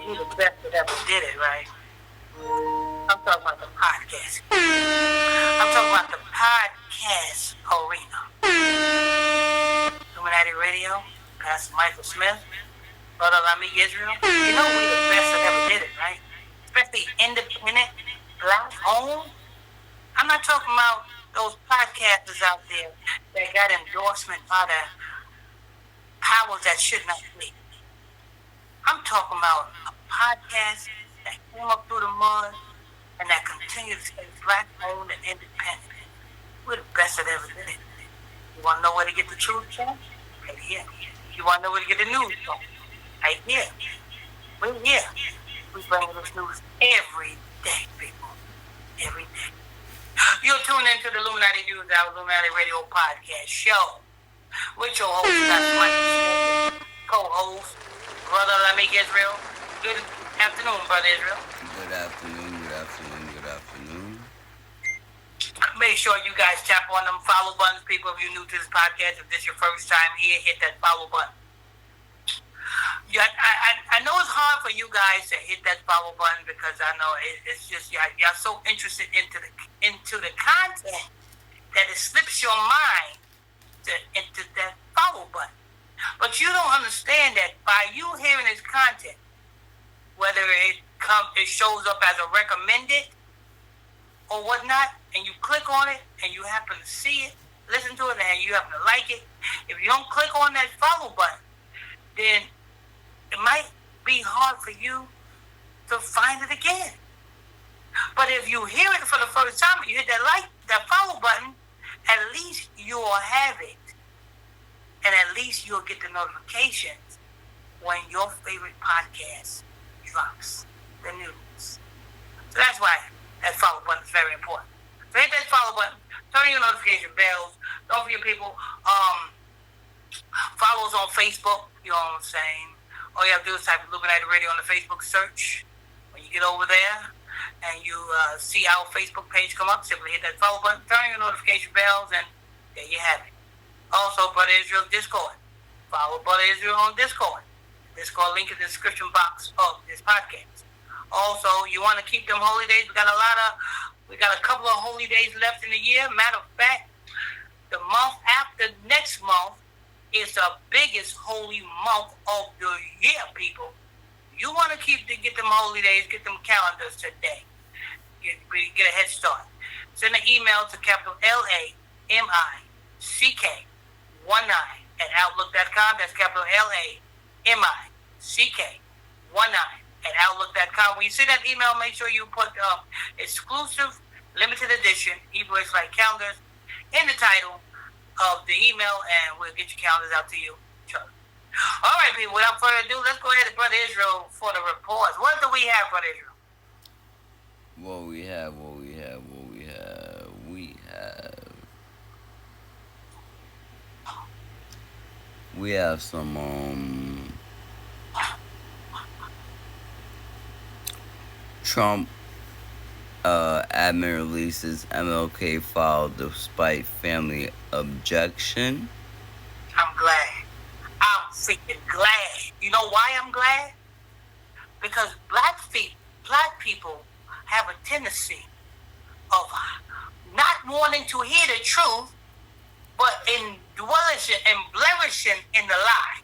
who the best that ever did it, right? I'm talking about the podcast. I'm talking about the podcast arena. Illuminati Radio, Pastor Michael Smith, Brotha Lamick Israel. You know we the best that ever did it, right? Especially independent, black owned. I'm not talking about those podcasters out there that got endorsement by the powers that should not be. I'm talking about a podcast that came up through the mud and that continues to stay black owned and independent. We're the best that ever did it. You want to know where to get the truth from? Right here. You want to know where to get the news from? Right here. We're here. We bring you this news every day, people. Every day. You're tuned into the Illuminati News, our Illuminati Radio podcast show. With your host, Pastor Michael Smith, co-host, Brotha Lamick Israel. Good afternoon, Brother Israel. Good afternoon, good afternoon, good afternoon. Make sure you guys tap on them follow buttons, people. If you're new to this podcast, if this is your first time here, hit that follow button. Yeah, I know it's hard for you guys to hit that follow button because I know it's just y'all so interested into the content that it slips your mind into that follow button. But you don't understand that by you hearing this content, whether it shows up as a recommended or whatnot, and you click on it and you happen to see it, listen to it, and you happen to like it, if you don't click on that follow button, then it might be hard for you to find it again. But if you hear it for the first time, you hit that follow button, at least you'll have it. And at least you'll get the notifications when your favorite podcast drops the news. So that's why that follow button is very important. So hit that follow button, turn your notification bells. Don't forget, people, follow us on Facebook, you know what I'm saying? All you have to do is type Illuminati Radio on the Facebook search. When you get over there and you see our Facebook page come up, simply hit that follow button, turn your notification bells, and there you have it. Also, Brother Israel Discord. Follow Brother Israel on Discord. Discord link in the description box of this podcast. Also, you want to keep them holy days. We got a couple of holy days left in the year. Matter of fact, the month after next month is the biggest holy month of the year, people. You want to get them holy days, get them calendars today. Get a head start. Send an email to capital LAMICK19@outlook.com. That's capital LAMICK19@outlook.com. When you send that email, make sure you put exclusive, limited edition, Hebrews like calendars in the title of the email, and we'll get your calendars out to you. Sure. All right, people, without further ado, let's go ahead to Brother Israel for the reports. What do we have, Brother Israel? We have some Trump admin releases MLK filed despite family objection. I'm glad. I'm freaking glad. You know why I'm glad? Because black people have a tendency of not wanting to hear the truth, but embellishing in the lie.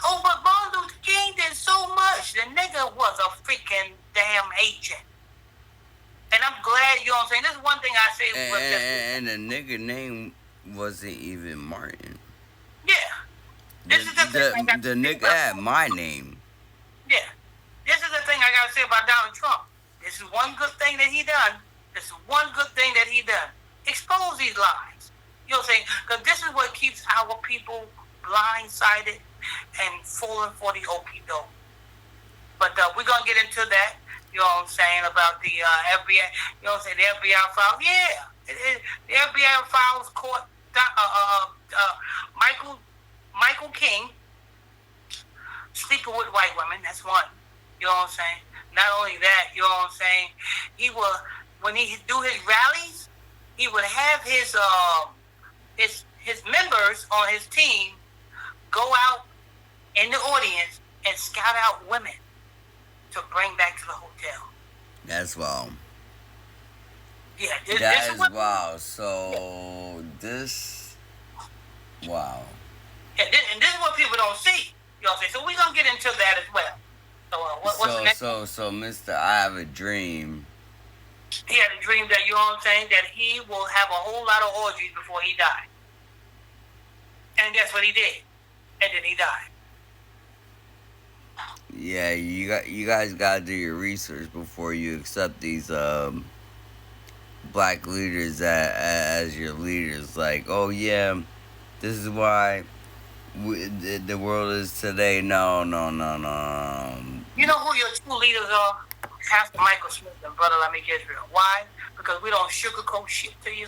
Oh, but Martin Luther King did so much. The nigga was a freaking damn agent. And I'm glad, you know what I'm saying? This is one thing I say. And the nigga name wasn't even Martin. Yeah. This is the nigga had my name. Yeah. This is the thing I got to say about Donald Trump. This is one good thing that he done. Expose these lies. You know what I'm saying? Because this is what keeps our people blindsided and falling for the okie doke. But we're going to get into that. You know what I'm saying, about the FBI, you know what I'm saying, the FBI files. Yeah, the FBI files caught Michael King sleeping with white women. That's one. You know what I'm saying? Not only that, you know what I'm saying, he will, when he do his rallies, he would have his members on his team go out in the audience and scout out women to bring back to the hotel. That's wild. Yeah, That this is is what. wild. Yeah, So this, wow. and this is what people don't see. You know what I'm saying? So we're gonna get into that as well. So what's the So next? so so, Mister, I have a dream. He had a dream that, you know what I'm saying, that he will have a whole lot of orgies before he died. And that's what he did. And then he died. Yeah, you guys gotta do your research before you accept these black leaders as your leaders. Like, oh yeah, this is why the world is today. No, no, no, no. You know who your two leaders are? Pastor Michael Smith and Brotha Lamick Israel. Why? Because we don't sugarcoat shit to you.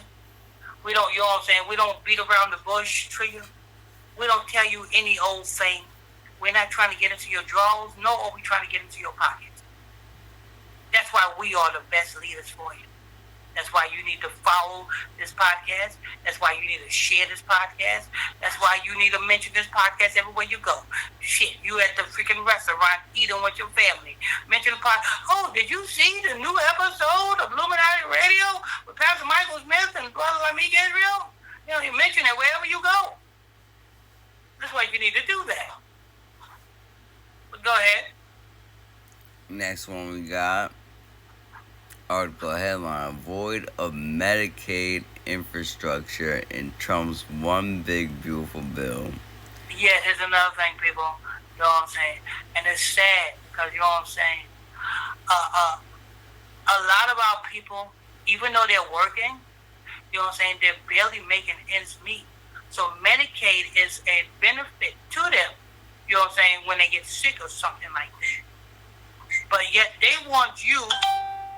We don't, you know what I'm saying? We don't beat around the bush to you. We don't tell you any old thing. We're not trying to get into your drawers, nor are we trying to get into your pockets. That's why we are the best leaders for you. That's why you need to follow this podcast. That's why you need to share this podcast. That's why you need to mention this podcast everywhere you go. Shit, you at the freaking restaurant eating with your family. Mention the podcast. Oh, did you see the new episode of Illuminati Radio with Pastor Michael Smith and Brotha Lamick Israel? You know, you mention it wherever you go. That's why you need to do that. But go ahead. Next one we got. Article headline: Void of Medicaid infrastructure in Trump's one big beautiful bill. Yeah, here's another thing, people. You know what I'm saying? And it's sad because, you know what I'm saying? A lot of our people, even though they're working, you know what I'm saying, they're barely making ends meet. So Medicaid is a benefit to them, you know what I'm saying, when they get sick or something like that. But yet they want you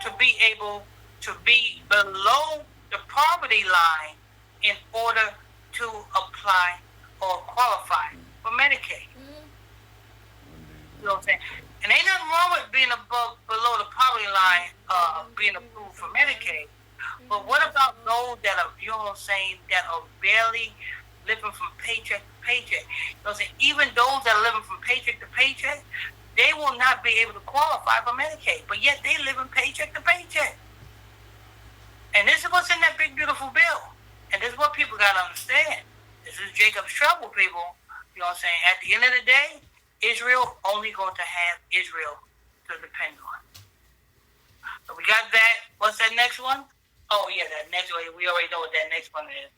to be able to be below the poverty line in order to apply or qualify for Medicaid. You know what I'm saying? And ain't nothing wrong with being below the poverty line, being approved for Medicaid. But what about those that are, you know what I'm saying, that are barely living from paycheck to paycheck? You know what I'm saying? Even those that are living from paycheck to paycheck, they will not be able to qualify for Medicaid. But yet they live in paycheck to paycheck. And this is what's in that big, beautiful bill. And this is what people got to understand. This is Jacob's trouble, people. You know what I'm saying? At the end of the day, Israel only going to have Israel to depend on. So we got that. What's that next one? Oh, yeah, that next one. We already know what that next one is.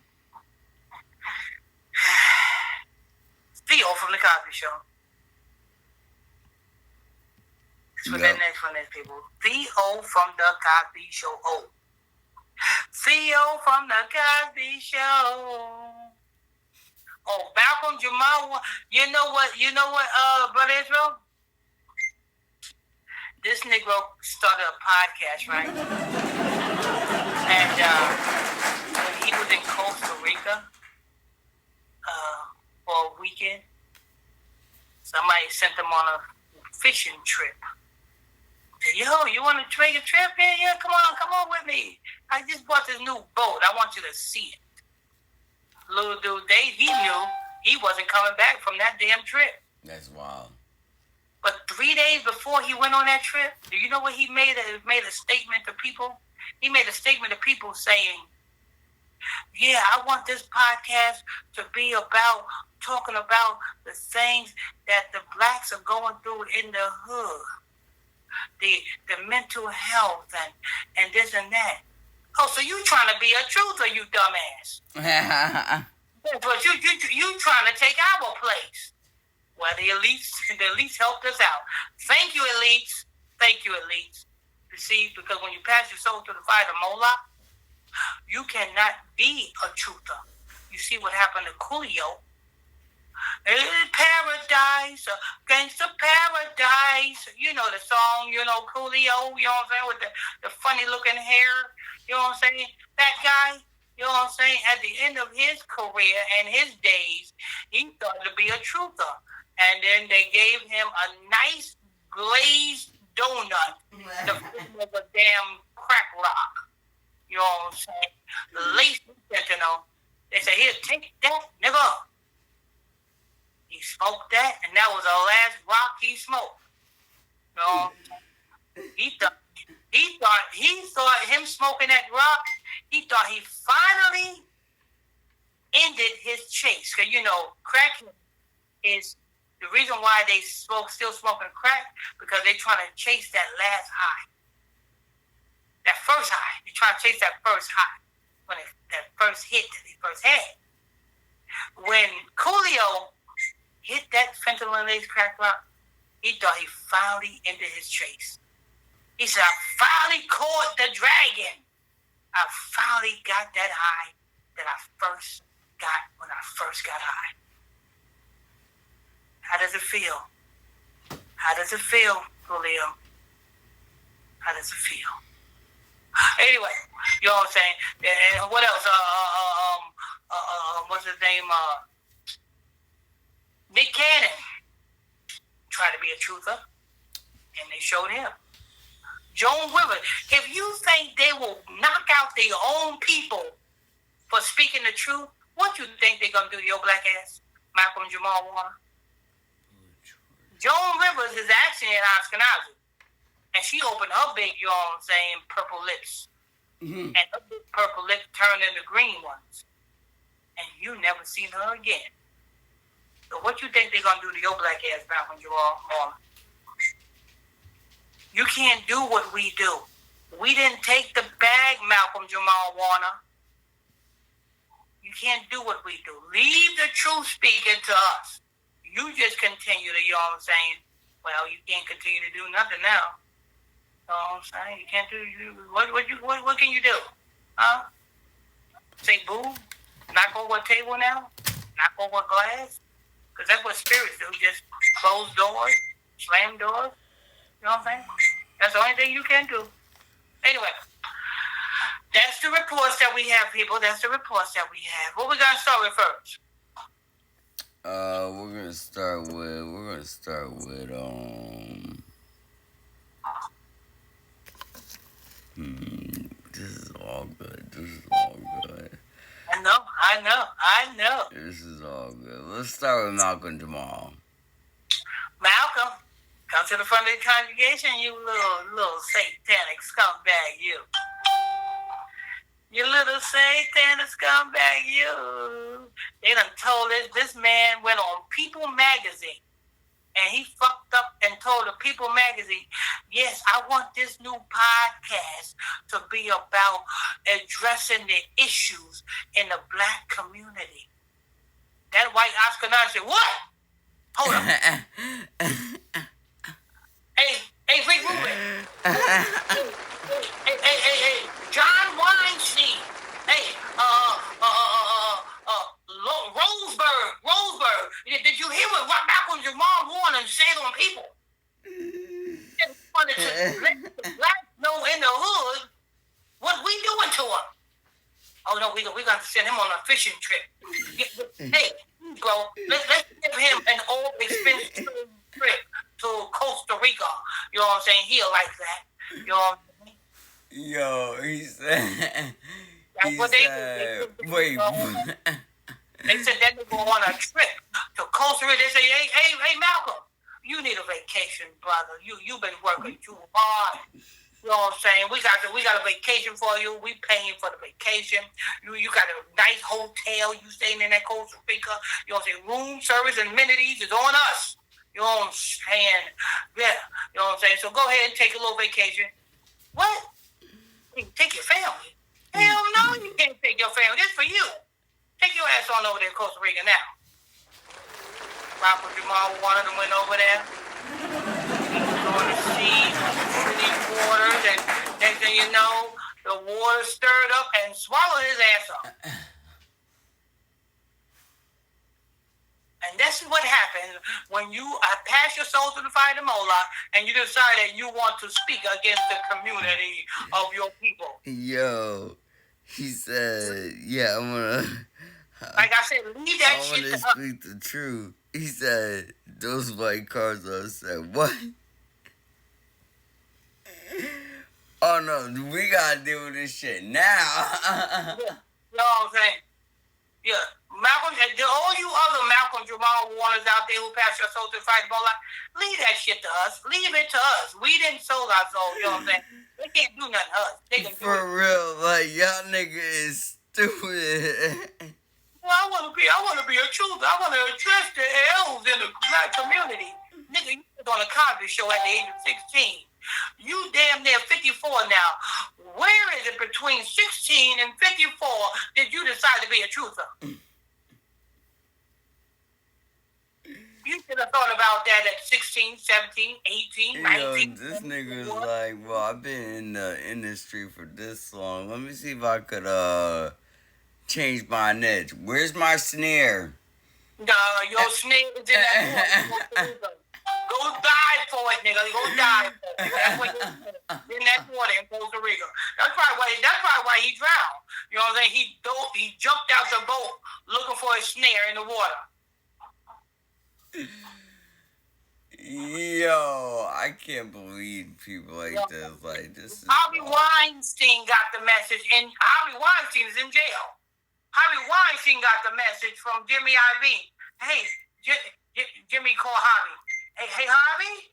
Theo from The Cosby Show. That's what that next one is, people. Theo from The Cosby Show. Oh. Theo from The Cosby Show. Oh, Malcolm-Jamal Warner. You know what, Brother Israel? This Negro started a podcast, right? And when he was in Costa Rica for a weekend, somebody sent him on a fishing trip. Said, yo, you want to take a trip here? Yeah, come on with me. I just bought this new boat. I want you to see it. Little dude, he knew he wasn't coming back from that damn trip. That's wild. But 3 days before he went on that trip, do you know what he made? Made a statement to people. He made a statement to people saying, yeah, I want this podcast to be about talking about the things that the blacks are going through in the hood. The mental health and this and that. Oh, so you trying to be a truther, you dumbass. But you trying to take our place. Well, the elites helped us out. Thank you, elites. Thank you, elites. You see, because when you pass your soul to the fire to Moloch, you cannot be a truther. You see what happened to Coolio. Paradise, gangsta paradise. You know the song, Coolio, you know what I'm saying, with the funny looking hair, you know what I'm saying? That guy, you know what I'm saying, at the end of his career and his days, he started to be a truther. And then they gave him a nice glazed donut, the form of a damn crack rock. You know what I'm saying? The laced fentanyl. They said, here, take that, nigga. He smoked that, and that was the last rock he smoked. You know, he thought him smoking that rock. He thought he finally ended his chase. Cause crack is the reason why they still smoking crack, because they trying to chase that last high, that first high. They trying to chase that first high, that first hit that they first had. When Coolio hit that fentanyl-laced crack rock, he thought he finally ended his chase. He said, I finally caught the dragon. I finally got that high that I first got when I first got high. How does it feel? How does it feel, Julio? How does it feel? Anyway, you know what I'm saying? And what else? What's his name? Nick Cannon tried to be a truther, and they showed him. Joan Rivers, if you think they will knock out their own people for speaking the truth, what you think they're going to do to your black ass, Malcolm-Jamal Warner? Joan Rivers is actually an Ashkenazi, and she opened her big yawn saying purple lips. Mm-hmm. And her big purple lips turned into green ones. And you never seen her again. So what you think they're going to do to your black ass, Malcolm-Jamal Warner? You can't do what we do. We didn't take the bag, Malcolm-Jamal Warner. You can't do what we do. Leave the truth speaking to us. You just continue to, saying, well, you can't continue to do nothing now. You know what I'm saying? You can't do, what can you do? Huh? Say boo? Knock over a table now? Knock over glass? Because that's what spirits do. Just close doors, slam doors. You know what I'm saying? That's the only thing you can do. Anyway, that's the reports that we have, people. That's the reports that we have. What we gonna start with first? We're gonna start with this is all good. I know. This is all good. Let's start with Malcolm-Jamal. Malcolm, come to the front of the congregation, you little satanic scumbag, you. You little satanic scumbag, you. They done told this man went on People Magazine, and he fucked up and told the People Magazine, yes, I want this new podcast to be about addressing the issues in the black community. That white Ashkenazi said, what? Hold on. Hey, Rick Rubin. Hey, John Weinstein. Hey, Roseburg. Did you hear what Malcolm-Jamal Warner said on People? Just wanted to let the blacks know in the hood what we doing to them. Oh no, we got to send him on a fishing trip. Hey, bro, let's give him an all expense trip to Costa Rica. You know what I'm saying? He'll like that. You know what I'm saying? Yo, he said. That's what they do. Wait. They said that they go on a trip to Costa Rica. They say, hey, Malcolm, you need a vacation, brother. You've been working too hard. You know what I'm saying? We got a vacation for you. We paying for the vacation. You got a nice hotel. You staying in that Costa Rica. You know what I'm saying? Room service and amenities is on us. You know what I'm saying? Yeah. You know what I'm saying? So go ahead and take a little vacation. What? You can take your family? Hell no, you can't take your family. This for you. Take your ass on over there to Costa Rica now. Malcolm-Jamal Warner went over there. On the sea waters, and next thing you know, the water stirred up and swallowed his ass up. And this is what happens when you pass your soul to the fire of Moloch and you decide that you want to speak against the community of your people. Yo, he said, yeah, I'm gonna... Like I said, leave that shit to us. I want to speak the truth. He said, those white cars. I said, what? Oh no, we gotta deal with this shit now. Yeah. You know what I'm saying? Yeah. Malcolm, and all you other Malcolm-Jamal Warners out there who pass your soul to fight the life, leave that shit to us. Leave it to us. We didn't sold our soul, you know what I'm saying? They can't do nothing to us. They can do it. For real, like y'all nigga is stupid. Well, I want to be a truther. I want to address the L's in the black community. Nigga, you was on a comedy show at the age of 16. You damn near 54 now. Where is it between 16 and 54 did you decide to be a truther? You should have thought about that at 16, 17, 18, 19. Yo, this nigga is like, well, I've been in the industry for this long. Let me see if I could change my niche. Where's my snare? Your snare is in that water. Go die for it, nigga. Go die for it. That's what you're in that water in Costa Rica. That's probably why he drowned. You know what I'm saying? He jumped out the boat looking for a snare in the water. Yo, I can't believe people like this. Like this is Harvey Weinstein got the message, and Harvey Weinstein is in jail. Harvey Weinstein got the message from Jimmy Iovine. Hey, Jimmy called Harvey. Hey, Harvey?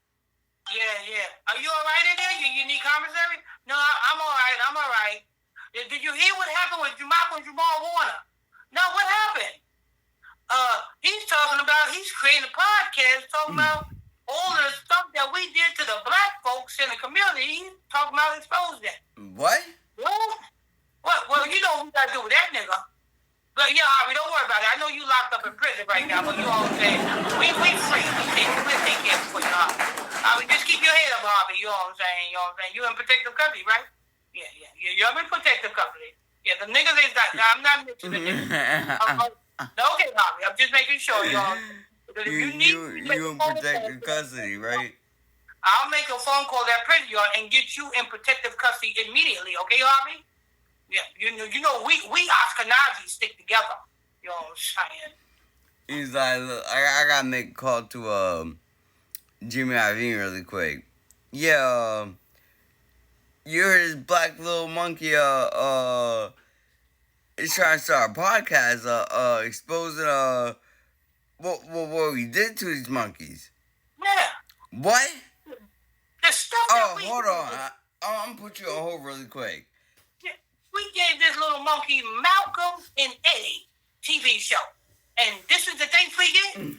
Yeah. Are you all right in there? You need commissary? No, I'm all right. Did you hear what happened with Malcolm-Jamal Warner? No, what happened? He's creating a podcast talking about all the stuff that we did to the black folks in the community. He's talking about exposing it. what? Well, you know what we gotta do with that nigga. But yeah, Harvey, don't worry about it. I know you locked up in prison right now, but you know what I'm saying? We free. We'll take care of you, Harvey. Just keep your head up, Harvey. You know what I'm saying? You in protective custody, right? Yeah. You're in protective custody. Yeah, the niggas is not. I'm not mentioning it. Okay, Harvey. I'm just making sure, you know. You in protective custody, right? I'll make a phone call to that prison yard and get you in protective custody immediately, okay, Harvey? Yeah, you know, we Ashkenazi stick together. You know what I'm saying? He's like, look, I gotta make a call to Jimmy Iovine really quick. Yeah, you heard this black little monkey is trying to start a podcast exposing what we did to these monkeys. Yeah. What? The stuff that we hold on. I'm gonna put you on hold really quick. We gave this little monkey Malcolm and Eddie TV show. And this is the thing we did?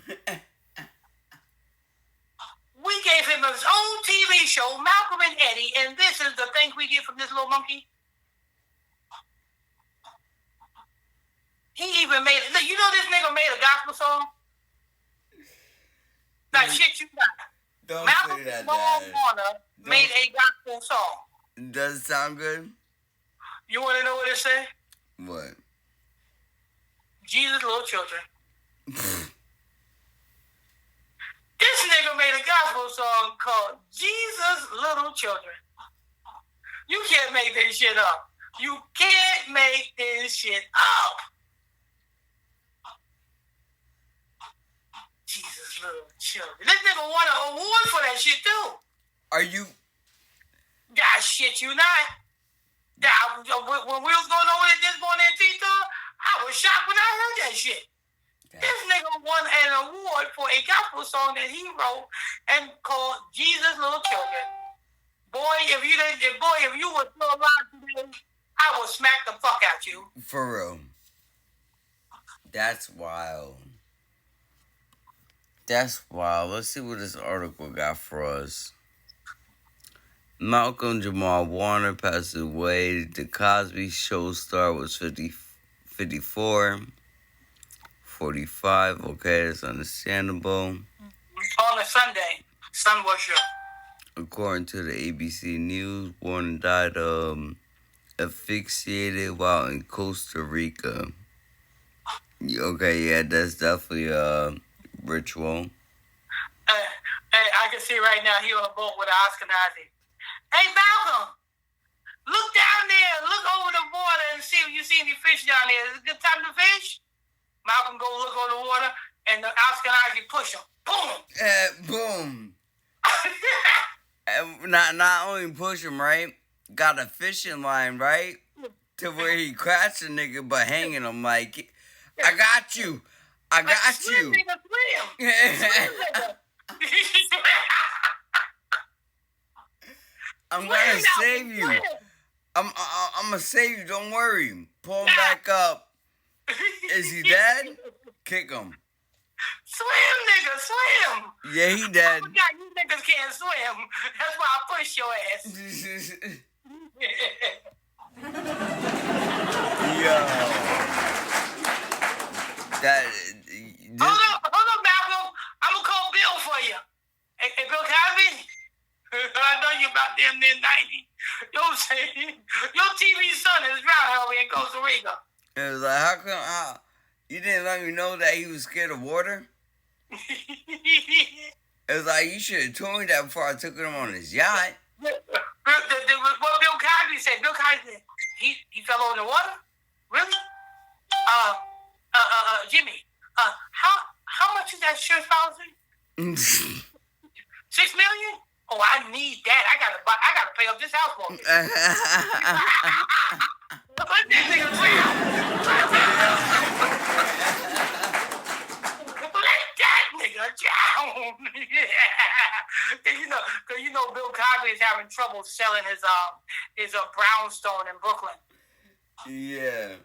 We gave him his own TV show, Malcolm and Eddie, and this is the thing we get from this little monkey. He even made it. You know this nigga made a gospel song? Like shit you got. Don't Malcolm-Jamal Warner made a gospel song. Does it sound good? You want to know what it say? What? Jesus' little children. This nigga made a gospel song called Jesus' Little Children. You can't make this shit up. You can't make this shit up. Jesus' Little Children. This nigga won an award for that shit too. Are you? God shit you not. When we was going over this morning in Tito, I was shocked when I heard that shit. Damn. This nigga won an award for a gospel song that he wrote and called Jesus' Little Children. Boy, if you were still alive today, I would smack the fuck out you. For real. That's wild. Let's see what this article got for us. Malcolm-Jamal Warner passed away. The Cosby Show star was 54. 45. Okay, that's understandable. On a Sunday, sun worship. According to the ABC News, Warner died asphyxiated while in Costa Rica. Okay, yeah, that's definitely a ritual. I can see right now he on a boat with an Ashkenazi. Hey, Malcolm, look down there. Look over the water and see if you see any fish down there. Is it a good time to fish? Malcolm go look on the water, and the Ashkenazi push him. Boom. Boom. Not only push him, right? Got a fishing line, right? To where he crashed a nigga, but hanging him. Like, I got you. I got Slim you. nigga, Slim nigga. I'm Slim gonna now, save you. Slim. I'm gonna save you. Don't worry. Pull him back up. Is he dead? Kick him. Swim, nigga, swim. Yeah, he dead. I forgot you niggas can't swim. That's why I push your ass. Yo. That. Hold up, Malcolm. I'm gonna call Bill for you. Hey, Bill Cosby. I know you about damn near 90. Your TV son is groundhog in Costa Rica. It was like, how come you didn't let me know that he was scared of water? It was like, you should have told me that before I took him on his yacht. What Bill Cosby said. Bill Cosby said he fell over the water. Really? Jimmy. How much is that insurance policy? $6 million? Oh, I need that. I gotta pay up this house mortgage. Let that nigga drown. Let that nigga drown. Cause you know Bill Cosby is having trouble selling his brownstone in Brooklyn. Yeah.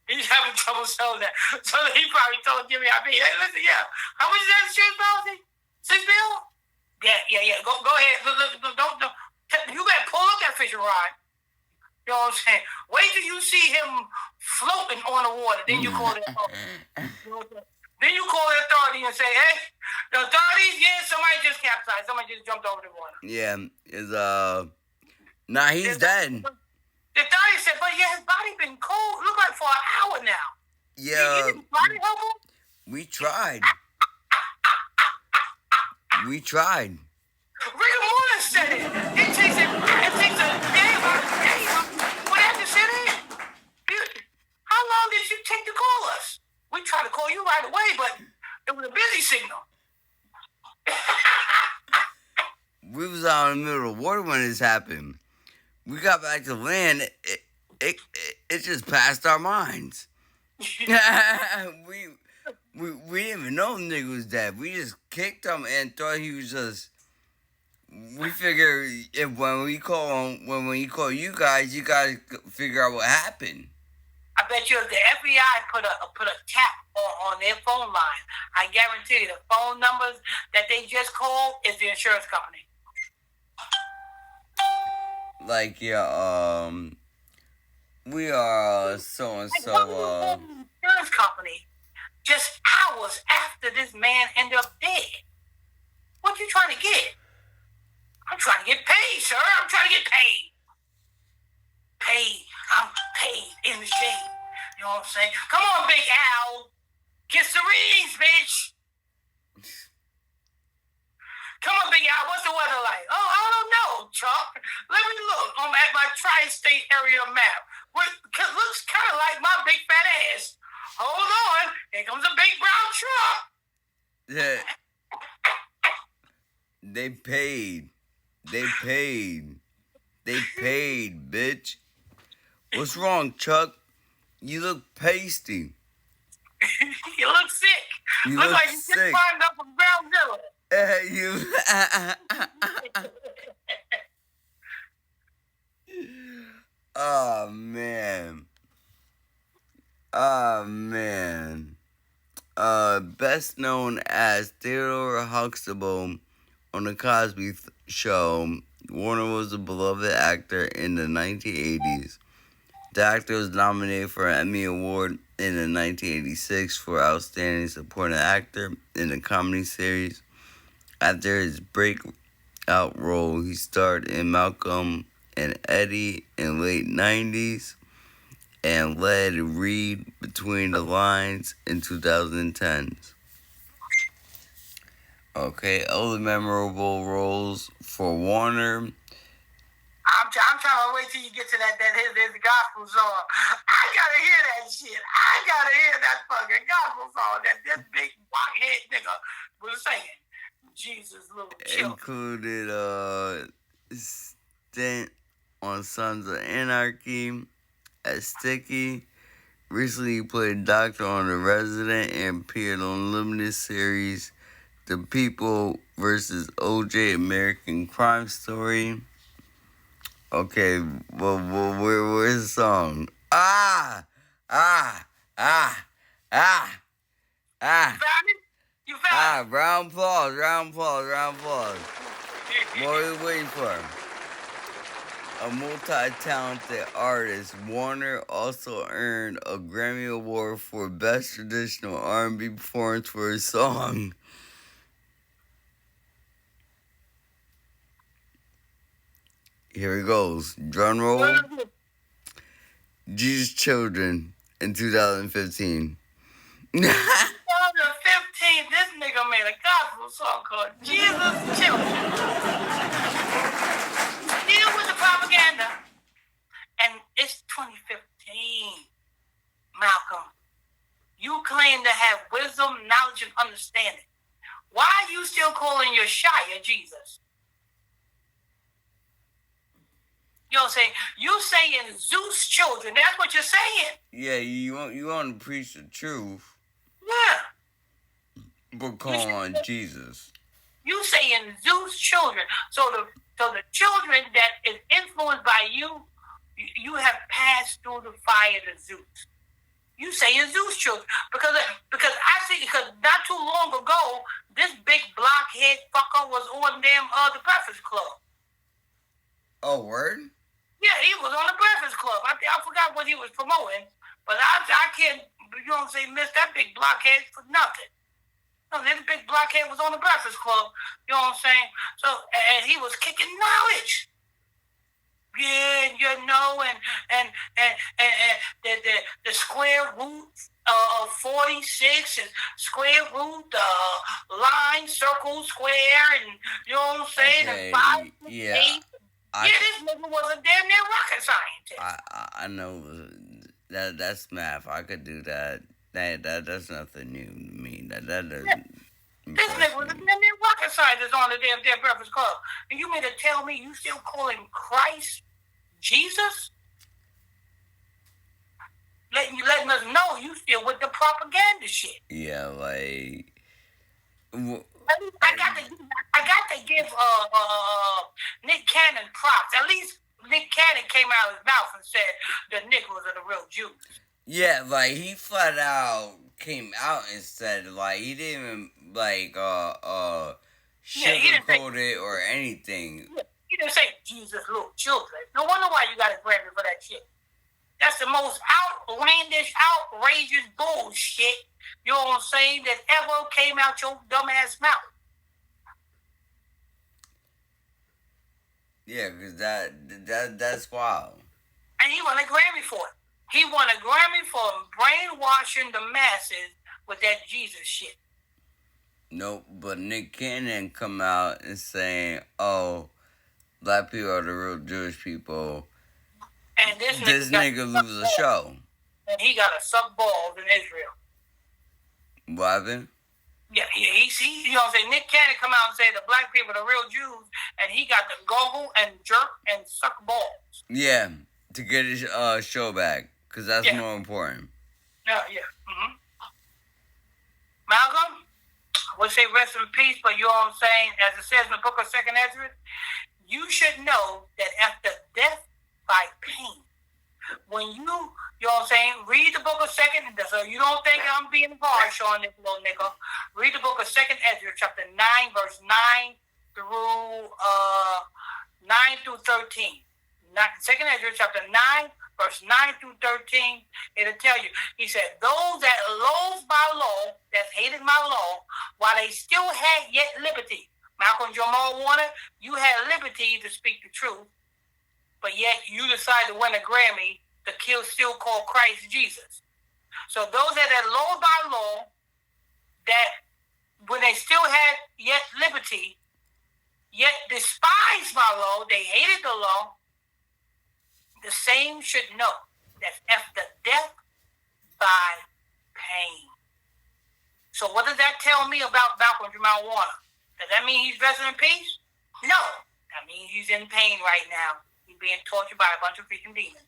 He's having trouble selling that. So he probably told Jimmy, hey, listen, how much is that insurance policy? $6 million? Yeah. Go ahead. Don't. You better pull up that fishing rod. You know what I'm saying? Wait till you see him floating on the water. Then you call the authority. Then you call the authority and say, hey, the authorities, somebody just capsized. Somebody just jumped over the water. Yeah. Nah, he's dead. The authorities said, but his body been cold. Look like for an hour now. Yeah. You didn't try to help him? We tried. Rigor Morton said it. It takes a day for that to set in. How long did you take to call us? We tried to call you right away, but it was a busy signal. We was out in the middle of the water when this happened. We got back to land. It just passed our minds. we didn't even know the nigga was dead. We just kicked him and thought he was just. We figured when we call you guys figure out what happened. I bet you if the FBI put a tap on their phone line, I guarantee you the phone numbers that they just called is the insurance company. Like we are so and so. Insurance company just hours after this man ended up dead. What you trying to get? I'm trying to get paid, sir. I'm trying to get paid. I'm paid in the shade. You know what I'm saying? Come on, Big Al. Kiss the rings, bitch. Come on, Big Al. What's the weather like? Oh, I don't know, Chuck. Let me look at my tri-state area map. It looks kind of like my big fat ass. Hold on. Here comes a big brown truck. Yeah. They paid, bitch. What's wrong, Chuck? You look pasty. You look sick. You look like you sick. just climbed up from ground zero. Oh man. Best known as Theodore Huxtable on the Cosby Show, Warner was a beloved actor in the 1980s. The actor was nominated for an Emmy Award in the 1986 for Outstanding Supporting Actor in a Comedy Series. After his breakout role, he starred in Malcolm and Eddie in the late 90s and led Read Between the Lines in 2010s. Okay, other memorable roles for Warner. I'm trying to wait till you get to that his gospel song. I gotta hear that shit. I gotta hear that fucking gospel song that this big blockhead nigga was singing. Jesus, little children. Included stint on Sons of Anarchy as Sticky, Recently, he played Doctor on The Resident and appeared on limited series The People versus O.J. American Crime Story. Okay, well, where's the song? Ah! Ah! Ah! Ah! Ah! You found it? You found it? Round applause, round applause, round applause. What are we waiting for? A multi-talented artist, Warner also earned a Grammy Award for Best Traditional R&B Performance for his song. Here it goes. Drum roll. Jesus Children in 2015. 2015, this nigga made a gospel song called Jesus Children. Deal with the propaganda. And it's 2015. Malcolm, you claim to have wisdom, knowledge, and understanding. Why are you still calling your Shia Jesus? You know what I'm saying? You saying Zeus children. That's what you're saying. Yeah, you want to preach the truth, Yeah. but call on Jesus. You saying Zeus children. So the children that is influenced by you, you have passed through the fire to Zeus. You saying Zeus children because I see because not too long ago this big blockhead fucker was on the Breakfast Club. Oh, word? Yeah, he was on the Breakfast Club. I forgot what he was promoting, but I can't, you know what I'm saying, miss that big blockhead for nothing. No, this big blockhead was on the Breakfast Club, you know what I'm saying? So, and he was kicking knowledge. Yeah, you know, and the square root of 46 and square root line, circle, square, and you know what I'm saying? Okay, and 5, yeah. 8. This nigga was a damn near rocket scientist. I know that's math. I could do that. That's nothing new to me. That doesn't. This nigga was a damn near rocket scientist on the damn Breakfast Club. And you mean to tell me you still call him Christ Jesus? Letting us know you still with the propaganda shit. Yeah, like. I got to give Nick Cannon props. At least Nick Cannon came out of his mouth and said the niggas are the real Jews. Yeah, like he flat out came out and said like he didn't even like sugarcoat it or anything. Yeah, he didn't say Jesus little children. No wonder why you got a Grammy for that shit. That's the most outlandish, outrageous bullshit, you know what I'm saying, that ever came out your dumbass mouth. Yeah, because that's wild. And he won a Grammy for it. He won a Grammy for brainwashing the masses with that Jesus shit. Nope, but Nick Cannon come out and saying, "Oh, black people are the real Jewish people." And this nigga lose a show. And he got to suck balls in Israel. What happened? Yeah, he you know what I'm saying? Nick Cannon come out and say the black people are the real Jews, and he got to goggle and jerk and suck balls. Yeah, to get his show back, because that's more important. Yeah. Mm-hmm. Malcolm, I would say rest in peace, but you know what I'm saying? As it says in the book of 2nd Ezra, you should know that after death by pain, when you know what I'm saying, read the book of 2nd, so you don't think I'm being harsh on this little nigga. Read the book of 2nd Ezra, chapter 9, verse 9 through 13. 2nd Ezra, chapter 9, verse 9 through 13, it'll tell you. He said, those that loathe my law, that hated my law, while they still had yet liberty. Malcolm-Jamal Warner, you had liberty to speak the truth, but yet you decided to win a Grammy to still call Christ Jesus. So those that loathe my law, that when they still had yet liberty, yet despised my law, they hated the law, the same should know that after death by pain. So what does that tell me about Malcolm-Jamal Warner? Does that mean he's resting in peace? No. That means he's in pain right now. He's being tortured by a bunch of freaking demons.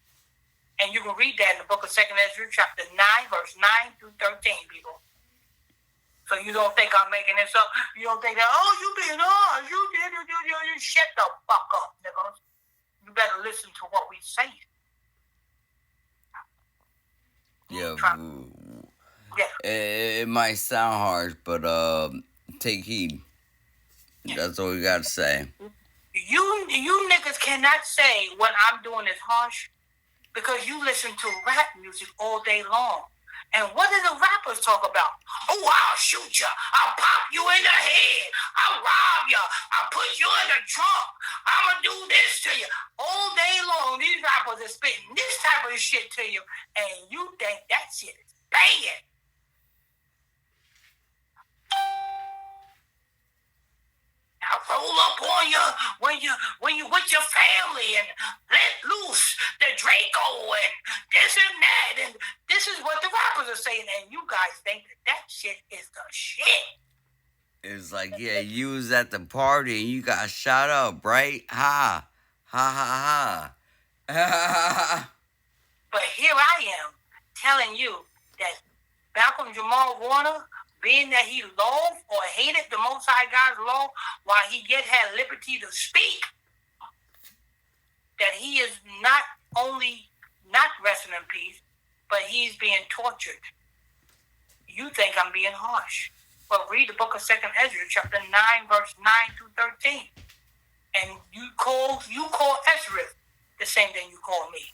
And you can read that in the book of 2nd Ezra, chapter 9, verse 9 through 13, people. So you don't think I'm making this up. You don't think that, oh, you being harsh. You shut the fuck up, niggas. You better listen to what we say. Yeah, Yeah. it might sound harsh, but take heed. That's all we got to say. You niggas cannot say what I'm doing is harsh because you listen to rap music all day long. And what do the rappers talk about? Oh, I'll shoot you. I'll pop you in the head. I'll rob you. I'll put you in the trunk. I'm going to do this to you. All day long, these rappers are spitting this type of shit to you. And you think that shit is banging. I roll up on you when you with your family and let loose the Draco and this and that. And this is what the rappers are saying. And you guys think that shit is the shit. It's like, yeah, you was at the party and you got shot up, right? Ha. Ha ha ha. But here I am telling you that Malcolm-Jamal Warner, being that he loathed or hated the Most High God's law while he yet had liberty to speak, that he is not only not resting in peace, but he's being tortured. You think I'm being harsh. Well, read the book of 2nd Ezra, chapter 9, verse 9 through 13. And you call Ezra the same thing you call me.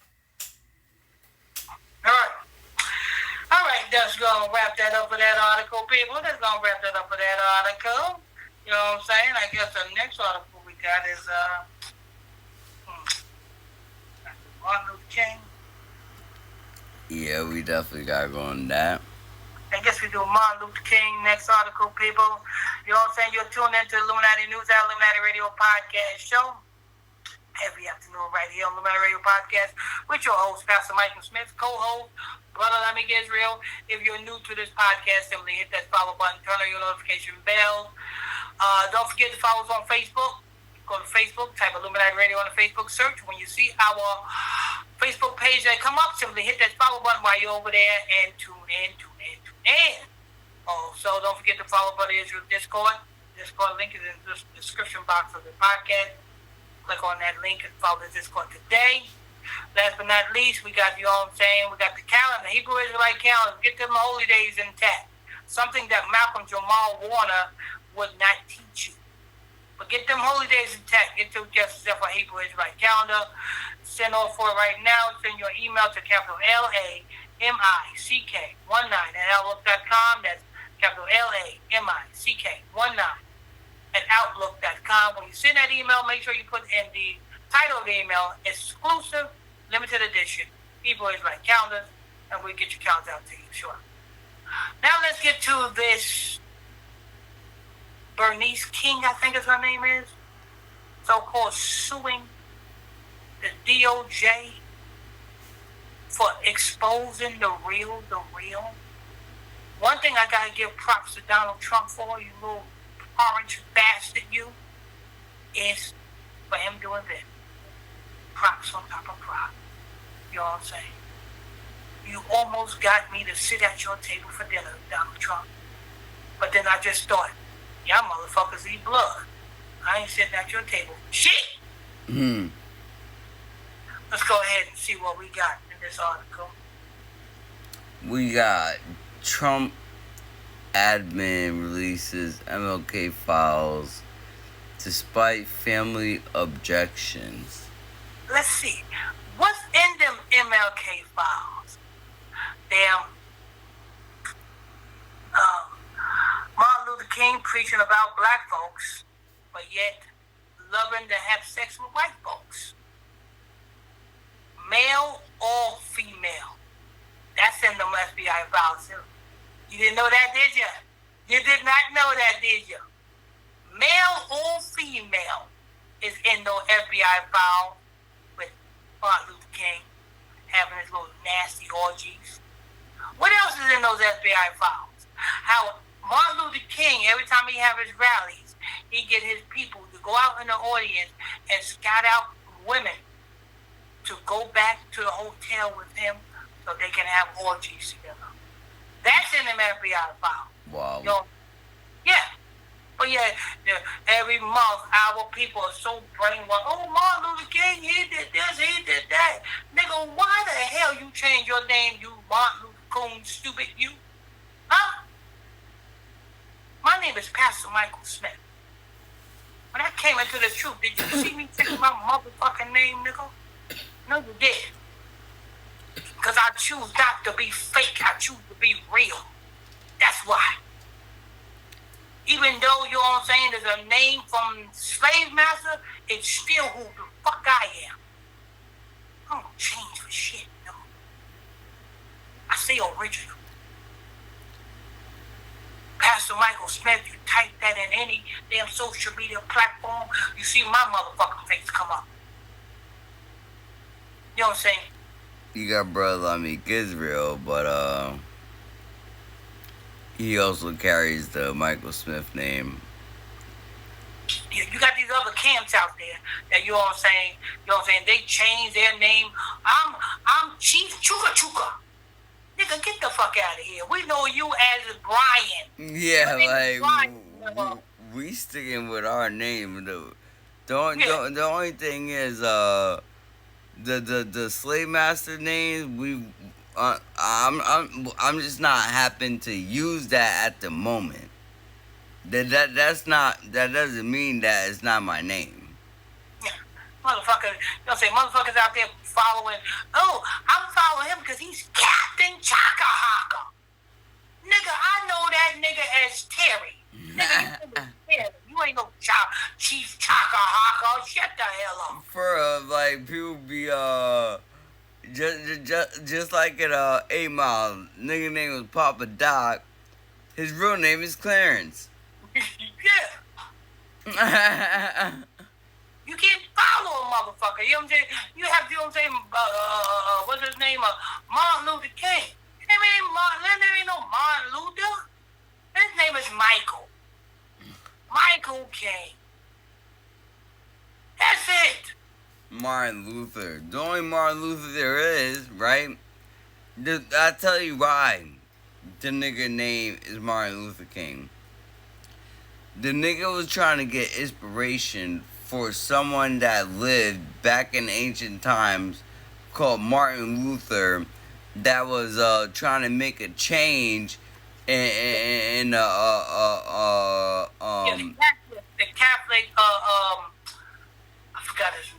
All right, that's going to wrap that up for that article, people. That's going to wrap that up for that article. You know what I'm saying? I guess the next article we got is Martin Luther King. Yeah, we definitely got to go on that. I guess we do Martin Luther King next article, people. You know what I'm saying? You're tuned into Illuminati News at Illuminati Radio Podcast Show every afternoon right here on Illuminati Radio Podcast with your host, Pastor Michael Smith, co-host, Brotha Lamick Israel. If you're new to this podcast, simply hit that follow button, turn on your notification bell. Don't forget to follow us on Facebook. Go to Facebook, type Illuminati Radio on the Facebook search. When you see our Facebook page that come up, simply hit that follow button while you're over there and tune in. Also, don't forget to follow Brother Israel Discord. Discord link is in the description box of the podcast. Click on that link and follow the Discord today. Last but not least, we got, you know what I'm saying, we got the calendar, Hebrew Israelite calendar. Get them holy days intact. Something that Malcolm-Jamal Warner would not teach you. But get them holy days intact. Get to just for Hebrew Israelite calendar. Send off for it right now. Send your email to capital LAMICK19 at outlook.com. That's capital LAMICK19 at outlook.com. When you send that email, make sure you put in the title of the email, exclusive, limited edition, Hebrew Israelite calendars, and we'll get your calendars out to you, sure. Now let's get to this Bernice King, I think is her name is, so-called suing the DOJ for exposing the real. One thing I gotta give props to Donald Trump for, you little orange bastard, you, is for him doing this. Props on top of props. You know what I'm saying? You almost got me to sit at your table for dinner, Donald Trump. But then I just thought, y'all motherfuckers eat blood. I ain't sitting at your table. Shit! Let's go ahead and see what we got in this article. We got Trump admin releases MLK files despite family objections. Let's see. What's in them MLK files? Damn. Martin Luther King preaching about black folks, but yet loving to have sex with white folks. Male or female. That's in them FBI files too. You didn't know that, did you? You did not know that, did you? Male or female is in those FBI files with Martin Luther King having his little nasty orgies. What else is in those FBI files? How Martin Luther King, every time he have his rallies, he get his people to go out in the audience and scout out women to go back to the hotel with him so they can have orgies together. That's in the FBI file. Wow. Yeah. But yeah, every month our people are so brainwashed. Oh, Martin Luther King, he did this, he did that. Nigga, why the hell you change your name, you Martin Luther King, stupid you? Huh? My name is Pastor Michael Smith. When I came into the truth, did you see me take my motherfucking name, nigga? No, you did. Because I choose not to be fake. I choose to be real. That's why. Even though, you know what I'm saying, there's a name from slave master, it's still who the fuck I am. I don't change for shit, no. I say original. Pastor Michael Smith, you type that in any damn social media platform, you see my motherfucking face come up. You know what I'm saying? You got Brotha Lamick Israel, but he also carries the Michael Smith name. You got these other camps out there that, you know what I'm saying? You know what I'm saying? They change their name. I'm Chief Chuka Chuka. Nigga, get the fuck out of here. We know you as Brian. Yeah, like we sticking with our name. The only thing is the slave master names I'm just not happen to use that at the moment. That doesn't mean that it's not my name. Yeah. Motherfuckers, you know what I'm saying? Motherfuckers out there following, oh, I'm following him because he's Captain Chaka Haka. Nigga, I know that nigga as Terry. Nigga, you ain't no Chief Chaka Haka. Shut the hell up. For like people be just like at 8 Mile, nigga name was Papa Doc. His real name is Clarence. Yeah. You can't follow a motherfucker. You know what I'm saying? You have to, you know what I'm saying, what's his name? Martin Luther King. His name ain't no Martin Luther. His name is Michael. Michael King. That's it. Martin Luther. The only Martin Luther there is, right? I tell you why the nigga name is Martin Luther King. The nigga was trying to get inspiration for someone that lived back in ancient times called Martin Luther that was trying to make a change in the Catholic I forgot his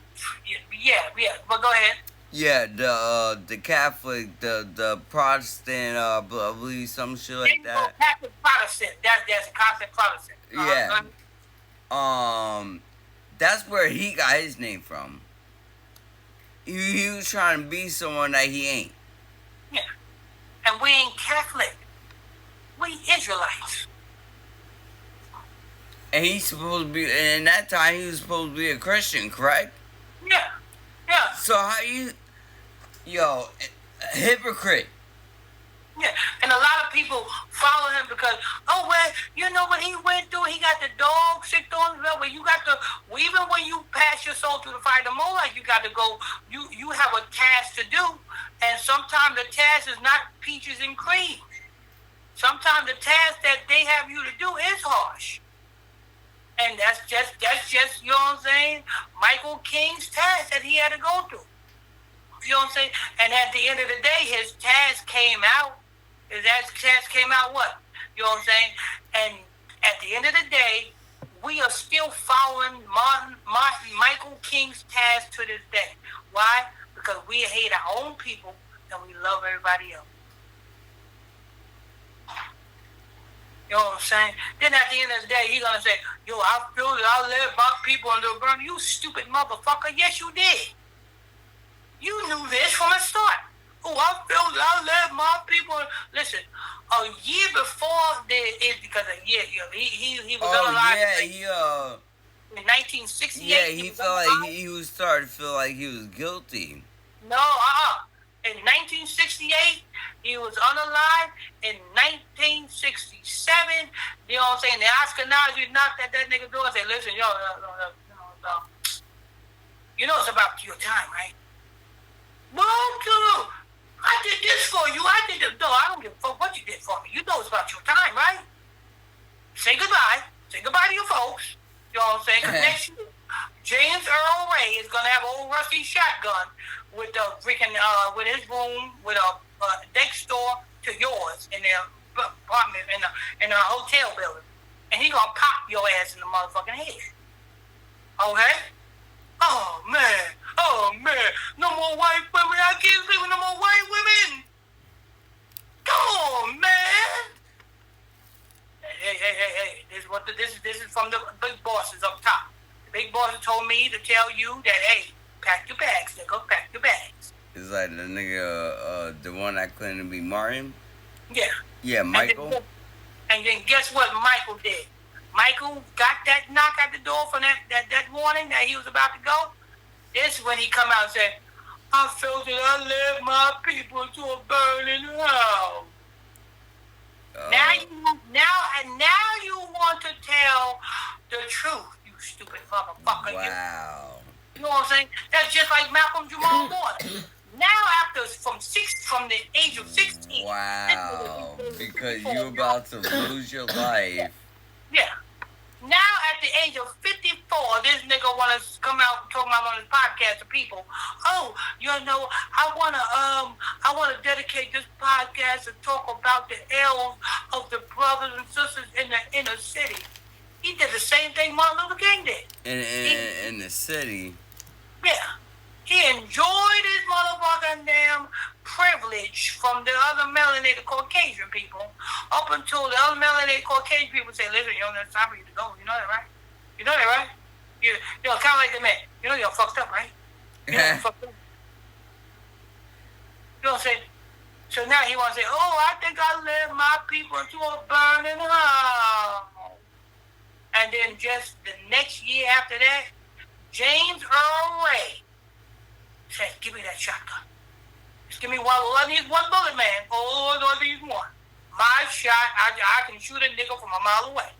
yeah, but go ahead. Yeah, the Catholic, the Protestant, I believe some shit like that. Catholic Protestant. That's Catholic Protestant. Yeah. That's where he got his name from. He was trying to be someone that he ain't. Yeah. And we ain't Catholic. We Israelites. And he's supposed to be, and in that time he was supposed to be a Christian, correct? Yeah. Yeah. So how you, hypocrite. Yeah, and a lot of people follow him because, oh, well, you know what he went through? He got the dog sick on him. Well, you got to, even when you pass your soul through the fire, the more like you got to go, you have a task to do. And sometimes the task is not peaches and cream. Sometimes the task that they have you to do is harsh. And that's just, you know what I'm saying? Michael King's task that he had to go through. You know what I'm saying? And at the end of the day, his task came out. His task came out what? You know what I'm saying? And at the end of the day, we are still following Michael King's task to this day. Why? Because we hate our own people and we love everybody else. You know what I'm saying? Then at the end of the day, he's going to say, yo, I feel that I led my people into a burn. You stupid motherfucker. Yes, you did. You knew this from the start. Oh, I feel that I led my people. Listen, a year before because a year, he was alive. In 1968. Yeah, he felt like he was starting to feel like he was guilty. No, In 1968, he was unalive. In 1967, you know what I'm saying? The Ashkenazi knocked at that nigga door and said, listen, you know it's about your time, right? Well, I did this for you. I did this. No, I don't give a fuck what you did for me. You know it's about your time, right? Say goodbye. Say goodbye to your folks. You know what I'm saying? Because next year, James Earl Ray is gonna have an old rusty shotgun with the freaking with his room with a next door to yours in their apartment in a hotel building, and he gonna pop your ass in the motherfucking head. Okay? Oh man, no more white women. I can't sleep with no more white women. Come on, man. Hey. This is from the big bosses up top. The big bosses told me to tell you that, hey, pack your bags, nigga, pack your bags. It's like the nigga, the one that claimed to be Martin. Yeah. Yeah, Michael. And then guess what Michael did? Michael got that knock at the door from that warning that he was about to go. This is when he come out and said, I felt that I led my people to a burning house. Now you want to tell the truth, you stupid motherfucker. Wow. You know what I'm saying? That's just like Malcolm-Jamal Warner. Now from the age of 16. Wow. Because you're about to lose your life. Yeah. Now at the age of 54, this nigga wanna come out and talk about on his podcast to people. Oh, you know, I wanna dedicate this podcast to talk about the ills of the brothers and sisters in the inner city. He did the same thing Martin Luther King did. In the city. Yeah. He enjoyed his motherfucking damn privilege from the other melanated Caucasian people up until the other melanated Caucasian people say, listen, you know, it's time for you to go. You know that, right? You know that, right? You know, kind of like the man. You know you're fucked up, right? You know you're fucked up. You know what I'm saying? So now he wants to say, oh, I think I led my people into a burning house. And then just the next year after that, James Earl Ray said, give me that shotgun. Just give me one. I need one bullet, man. Oh, I need one. My shot, I can shoot a nigga from a mile away.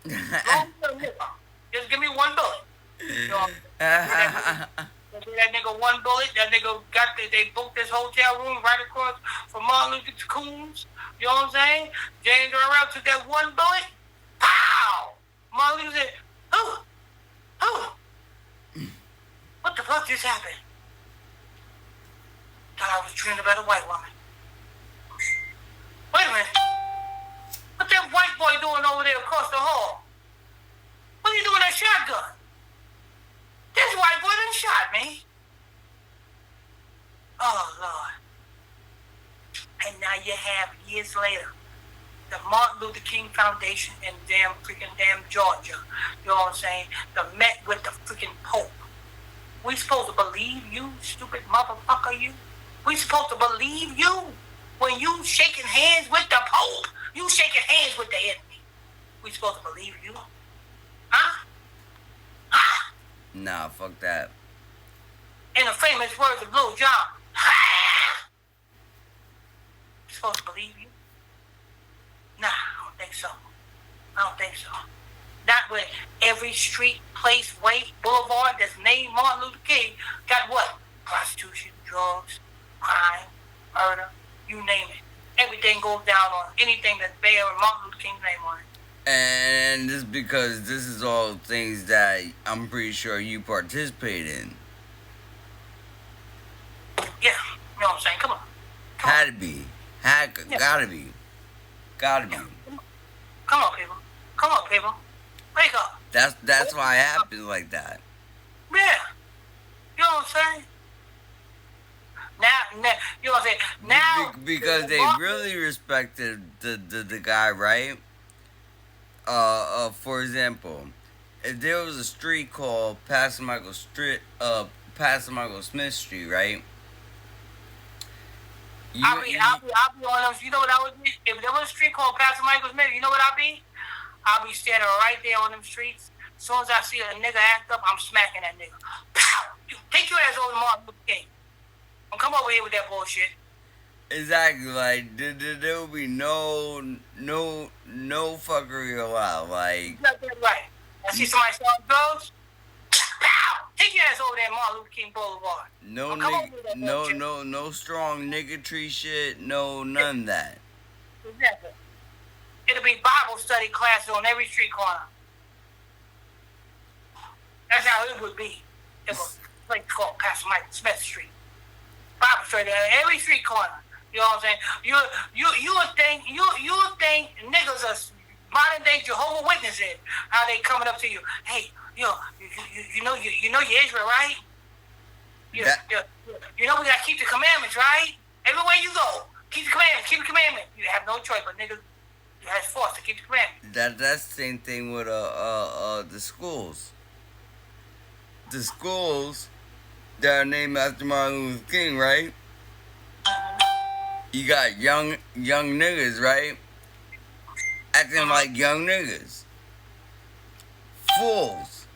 Just give me one bullet. You know, that nigga one bullet. That nigga they booked this hotel room right across from Martin Luther King's. You know what I'm saying? James Earl Ray took that one bullet. Pow! Martin Luther said, oh. What the fuck just happened? Thought I was dreaming about a white woman. Wait a minute. What that white boy doing over there across the hall? What are you doing with that shotgun? This white boy done shot me. Oh, Lord. And now you have, years later, the Martin Luther King Foundation in damn Georgia, you know what I'm saying, met with the freaking Pope. We supposed to believe you, stupid motherfucker, you? We supposed to believe you when you shaking hands with the Pope? You shaking hands with the enemy. We supposed to believe you? Huh? Nah, fuck that. In the famous words of Lil Jon, we supposed to believe you? Nah, I don't think so. Not with every street, place, way, boulevard that's named Martin Luther King got what? Prostitution, drugs, crime, murder, you name it. Everything goes down on anything that's bearing Martin Luther King's name on it. And this because this is all things that I'm pretty sure you participate in. Yeah, you know what I'm saying? Come on. Had to be. Gotta be. Come on, people. Wake up. That's why it happens like that. Yeah. You know what I'm saying? Now, you know what I'm saying? Now, because they really respected the guy, right? For example, if there was a street called Pastor Michael Smith Street, right? I'll be on them. You know what I would be? If there was a street called Pastor Michael Smith, you know what I'll be? I'll be standing right there on them streets. As soon as I see a nigga act up, I'm smacking that nigga. Pow! Take your ass over to Martin Luther King. Don't come over here with that bullshit. Exactly, like there will be no fuckery allowed. Like that's right. I see somebody selling drugs. Pow! Take your ass over there at Martin Luther King Boulevard. No come over with that bullshit. no strong niggatry shit. No, none of that. Exactly. It'll be Bible study classes on every street corner. That's how it would be. It was a place called Pastor Mike Smith Street. Bible study on every street corner. You know what I'm saying? You would think niggas are modern day Jehovah's Witnesses. How they coming up to you? Hey, you know you're Israel, right? You know we gotta keep the commandments, right? Everywhere you go, keep the commandments. Keep the commandments. You have no choice, but niggas has forced to keep the commandments. That's the same thing with the schools. The schools that are named after Martin Luther King, right? You got young niggas, right? Acting like young niggas. Fools.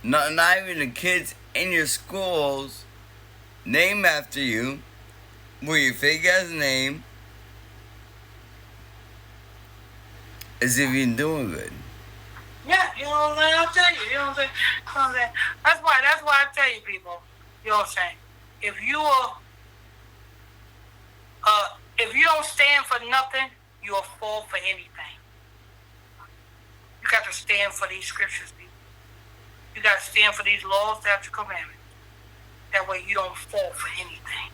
Not even the kids in your schools named after you, with your fake ass name, as if you're doing good. Yeah, you know what I'm saying? I'll tell you. You know what I'm saying? That's why I tell you, people. You know what I'm saying? If you don't stand for nothing, you'll fall for anything. You got to stand for these scriptures, people. You got to stand for these laws, statutes, commandments. That way you don't fall for anything.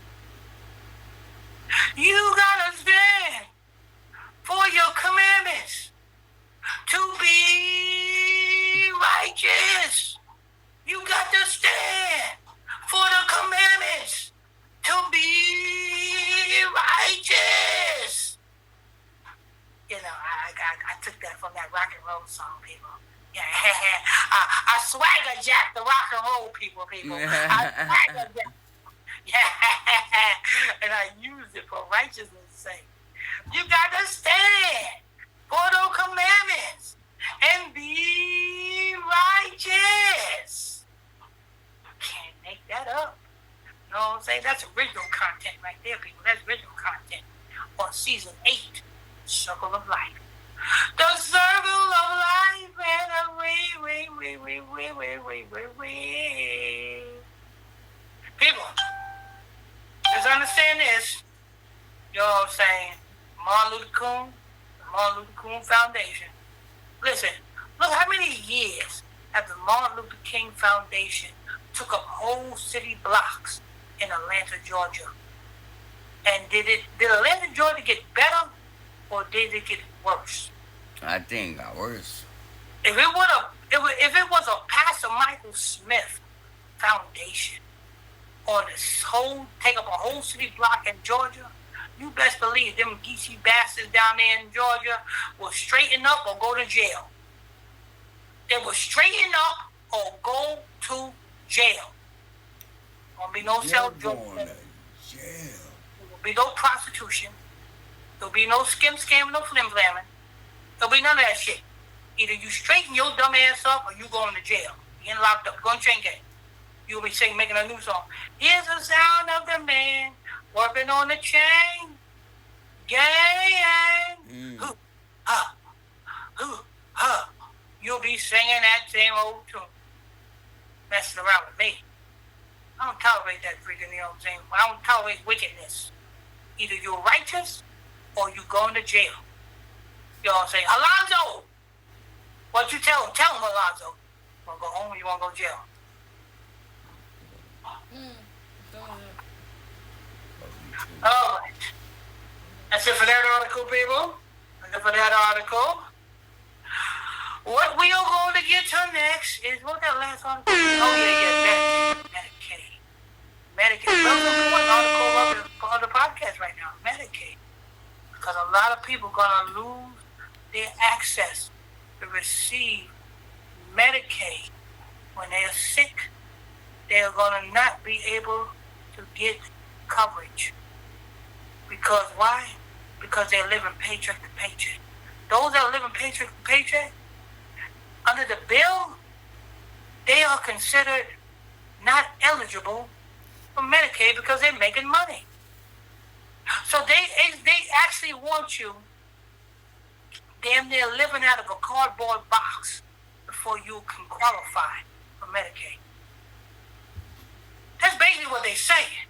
You got to stand for your commandments. To be righteous, you got to stand for the commandments. To be righteous. You know, I took that from that rock and roll song, people. Yeah, I swagger jack the rock and roll people. I swagger jack. Yeah, and I use it for righteousness' sake. You got to stand for those commandments and be righteous. Can't make that up. You know what I'm saying? That's original content right there, people. That's original content on season 8, Circle of Life. The circle of life and a way. People, just understand this. You know what I'm saying? Martin Luther King Foundation. Listen, look how many years after Martin Luther King Foundation took up whole city blocks in Atlanta, Georgia. And did Atlanta, Georgia get better or did it get worse? I think it got worse. If it was a Pastor Michael Smith Foundation on this take up a whole city block in Georgia, you best believe them geesy bastards down there in Georgia will straighten up or go to jail. They will straighten up or go to jail. Won't be no self-drug. There will be no prostitution. There'll be no scam, no flim-flamming. There'll be none of that shit. Either you straighten your dumb ass up or you going to jail. You getting locked up. Going to chain gang. You'll be making a new song. Here's the sound of the man working on the chain gang. You'll be singing that same old tune. Messing around with me. I don't tolerate that freaking, you know what I'm saying? I don't tolerate wickedness. Either you're righteous or you going to jail. You know what I'm saying? Alonzo! What you tell him? Tell him, Alonzo. You want to go home or you want to go to jail? All right. That's it for that article, people. That's it for that article. What we are going to get to next is, what that last article? Oh, yeah, Medicaid. Well, there's an article of the podcast right now, Medicaid. Because a lot of people are going to lose their access to receive Medicaid. When they are sick, they are going to not be able to get coverage. Because why? Because they're living paycheck to paycheck. Those that are living paycheck to paycheck, under the bill, they are considered not eligible for Medicaid because they're making money. So they actually want you damn near living out of a cardboard box to before you can qualify for Medicaid. That's basically what they're saying.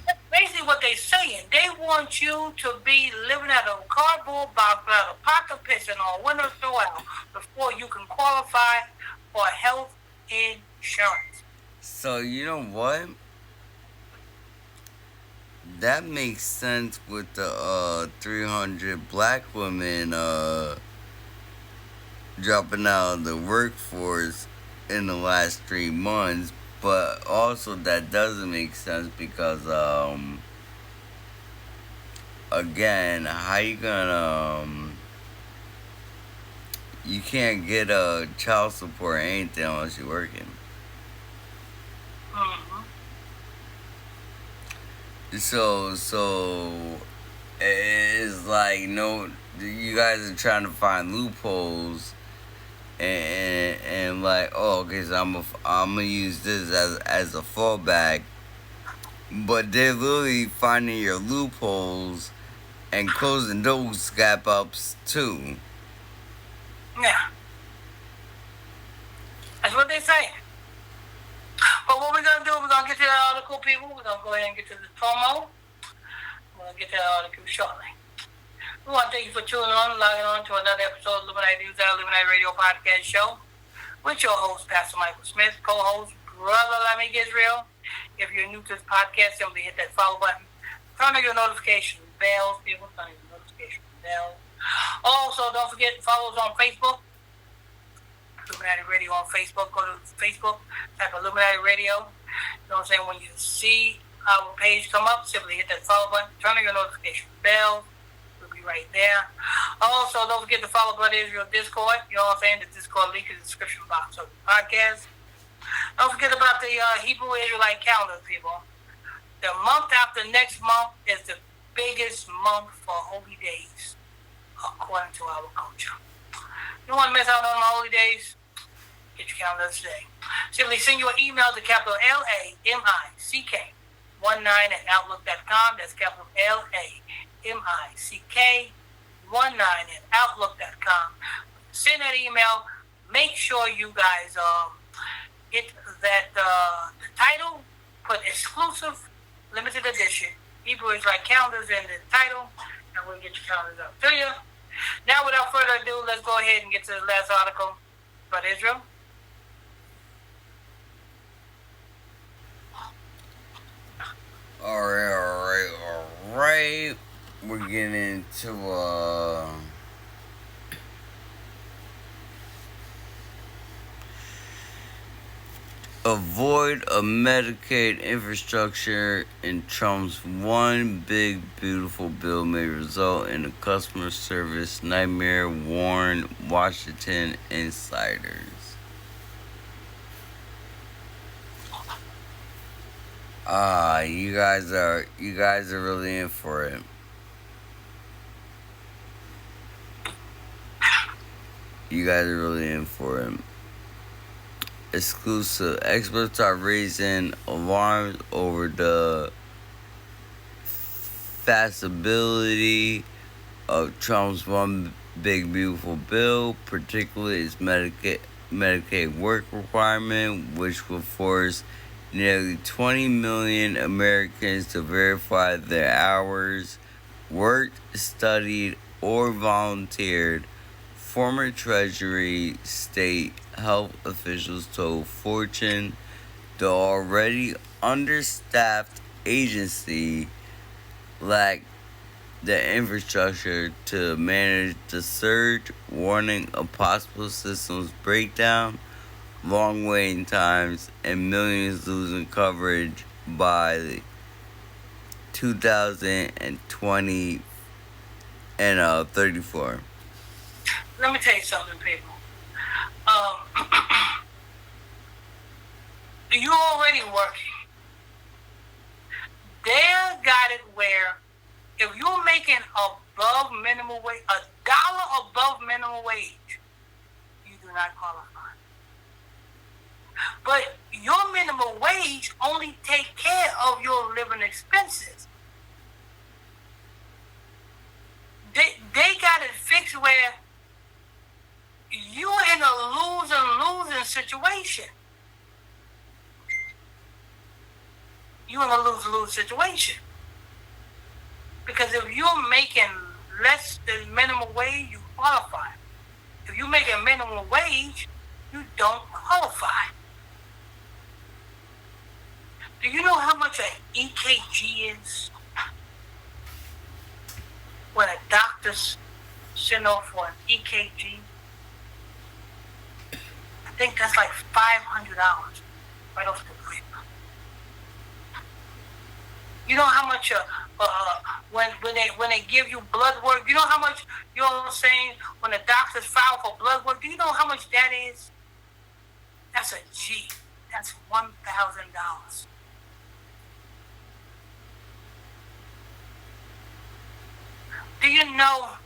That's basically what they're saying. They want you to be living out of a cardboard box without a pocket piston or a window throughout before you can qualify for health insurance. So you know what? That makes sense with the 300 black women dropping out of the workforce in the last 3 months, but also that doesn't make sense because again, how you gonna you can't get a child support or anything unless you're working. Mm-hmm. So it's like no, you guys are trying to find loopholes and like, oh, okay, so I'm gonna use this as a fallback, but they're literally finding your loopholes and closing those gap ups too. Yeah. That's what they say. But what we're going to do, we're going to get to that article, people. We're going to go ahead and get to the promo. We're going to get to that article shortly. We want to thank you for tuning on, logging on to another episode of Illuminati News, our Illuminati Radio Podcast Show with your host, Pastor Michael Smith, co-host, Brotha Lamick Israel. If you're new to this podcast, simply hit that follow button. Turn on your notification bells, people. Turn on your notification bells. Also, don't forget to follow us on Facebook. Illuminati Radio on Facebook. Go to Facebook, type Illuminati Radio. You know what I'm saying? When you see our page come up, simply hit that follow button. Turn on your notification bell. We'll be right there. Also, don't forget to follow Brotha Israel Discord. You know what I'm saying? The Discord link in the description box of the podcast. Don't forget about the Hebrew Israelite calendar, people. The month after next month is the biggest month for holy days, according to our culture. You don't want to miss out on the holy days? Get your calendar today. Simply send your email to capital LAMICK19 at outlook.com. That's capital LAMICK19 at outlook.com. Send that email. Make sure you guys get that the title, put exclusive limited edition Hebrew Israelite calendars in the title, and we'll get your calendars up to you. Now, without further ado, let's go ahead and get to the last article. Brotha Israel. Alright. We're getting into avoid a Medicaid infrastructure in Trump's one big beautiful bill may result in a customer service nightmare, warn Washington insiders. You guys are really in for it. You guys are really in for it. Exclusive. Experts are raising alarms over the feasibility of Trump's one big beautiful bill, particularly its Medicaid work requirement, which will force nearly 20 million Americans to verify their hours worked, studied, or volunteered. Former Treasury state health officials told Fortune the already understaffed agency lacked the infrastructure to manage the surge, warning of possible systems breakdown, long waiting times, and millions losing coverage by 2020 and 34. Let me tell you something, people. You already working. They got it where if you're making above minimum wage, $1 above minimum wage, you do not qualify. But your minimum wage only take care of your living expenses. They got it fixed where you're in a losing situation. You're in a lose situation. Because if you're making less than minimum wage, you qualify. If you're making minimum wage, you don't qualify. Do you know how much an EKG is? When a doctor's sent off for an EKG, I think that's like $500 right off the rip. You know how much when they give you blood work, you know how much, you know what I'm saying, when the doctors file for blood work, do you know how much that is? That's a G. That's $1,000. Do you know?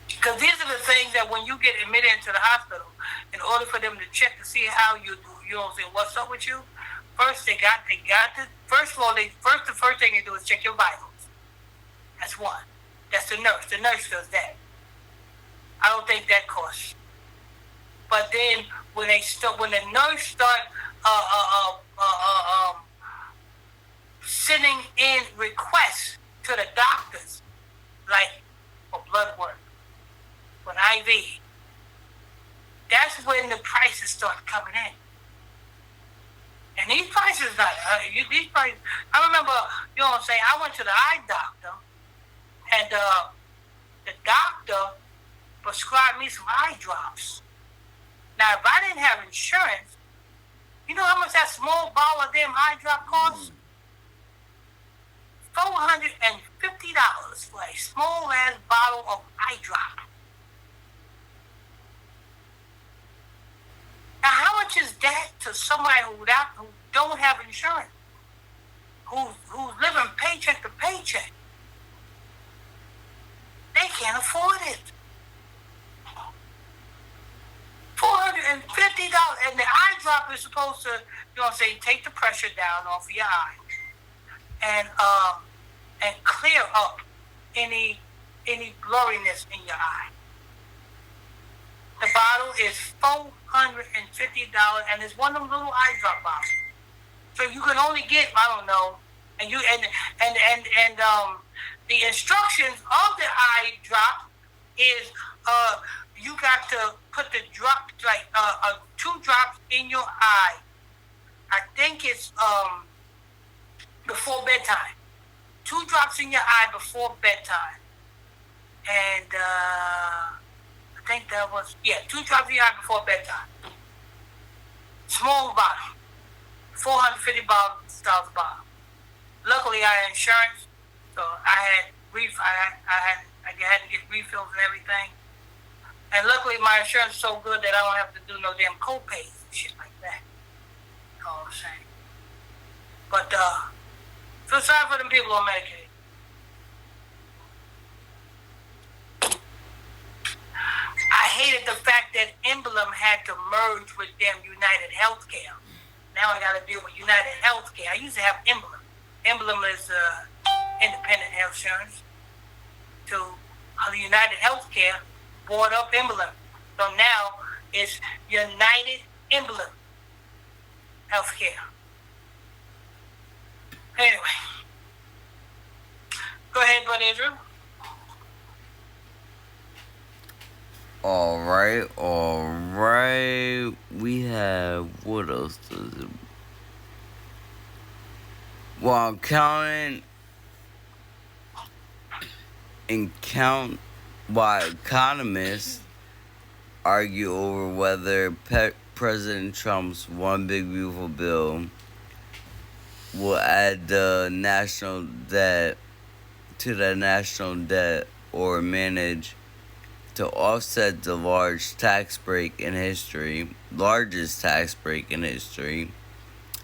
Because these are the things that when you get admitted into the hospital, in order for them to check to see how you do, you know what I'm saying, what's up with you, first they got to, first of all, the first thing they do is check your vitals. That's one. That's the nurse. The nurse does that. I don't think that costs. But then when the nurse start sending in requests to the doctors, like for blood work, for an IV, that's when the prices start coming in. And these prices not these prices. I remember, you know what I'm saying, I went to the eye doctor, and the doctor prescribed me some eye drops. Now, if I didn't have insurance, you know how much that small bottle of damn eye drop costs? $450 for a small ass bottle of eye drop. Now, how much is that to somebody who don't have insurance, who's living paycheck to paycheck? They can't afford it. $450, and the eye drop is supposed to, you know what I'm saying, take the pressure down off of your eye, and clear up any blurriness in your eye. The bottle is $450, and it's one of them little eye drop bottles. So you can only get, I don't know, and the instructions of the eye drop is you got to put the drop, like 2 drops in your eye. I think it's before bedtime. 2 drops in your eye before bedtime. And I think that was, 2 drops in your eye before bedtime. Small bottle. $450 bottle. Luckily, I had insurance, so I had to get refills and everything. And luckily, my insurance is so good that I don't have to do no damn co-pays and shit like that. You know what I'm saying? But feel sorry for them people on Medicaid. I hated the fact that Emblem had to merge with them United Healthcare. Now I got to deal with United Healthcare. I used to have Emblem. Emblem is independent health insurance. To the United Healthcare bought up Emblem. So now it's United Emblem Healthcare. Anyway. Go ahead, Brother Israel. Alright. We have, what else does it? While while economists argue over whether President Trump's One Big Beautiful Bill will add the national debt to the national debt or manage to offset the largest tax break in history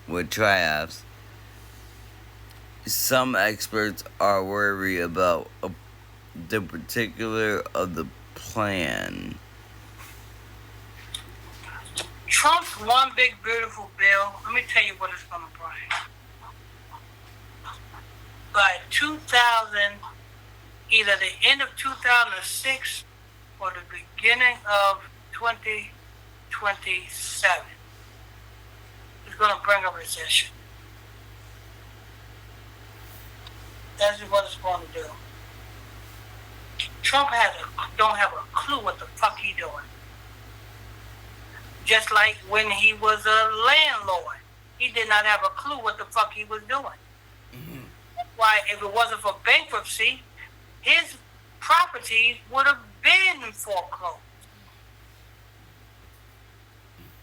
with triumphs. Some experts are worried about the particular of the plan. Trump's One Big Beautiful Bill, let me tell you what it's going to bring. By 2000, either the end of 2006 or the beginning of 2027 is going to bring a recession. That's what it's going to do. Trump don't have a clue what the fuck he doing. Just like when he was a landlord, he did not have a clue what the fuck he was doing. Mm-hmm. Why, if it wasn't for bankruptcy, his properties would have been foreclosed.